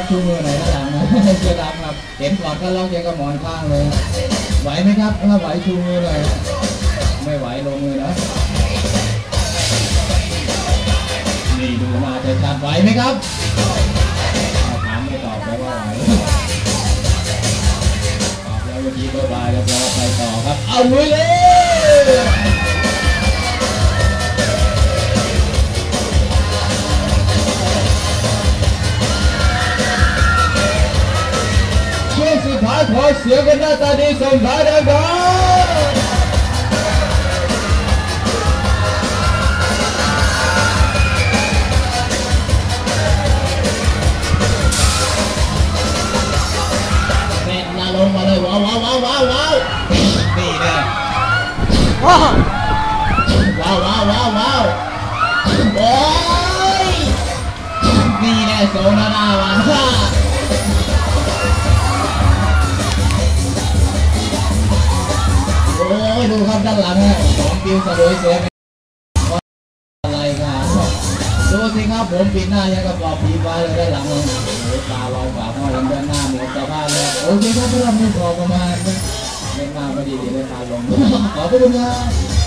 ชูมือไหนด้านหลังนะเสื้อดำครับเห็นก่อนก็ล็อกเจกระหมอนข้างเลยไหวไหมครับถ้าไหวชูมือหน่อยไม่ไหวลงมือนะนี่ดูมาจะชัดไหวไหมครับถามไม่ตอบแปลว่าไหวตอบแล้วเมื่อกี้บ๊ายบายแล้วเราไปต่อครับเอาลุยเลยสุดท้ายขอเสียงกันหน้าตาดีส่งท้ายดังๆเสร็จละลงมาเลยว้าวว้าวว้าวว้าวว้าวนี่เลยว้าวว้าวว้าวว้าวว้าวโอ้ยนี่แน่โซนาดาวันฮ่าโอ้ยดูครับด้านหลังฮะของปิวสะดุยเสียอะไรกันดูสิครับผมปิดหน้ายังกับปอบผีฟ้าเลยด้านหลังเลยโอ้ตาลอยฝาห้อยด้านหน้าเหมือนสภาพเลยโอเคครับเพื่อนไม่พอประมาณเล่นมาพอดีเดี๋ยวเลยพาลงขอบคุณครับ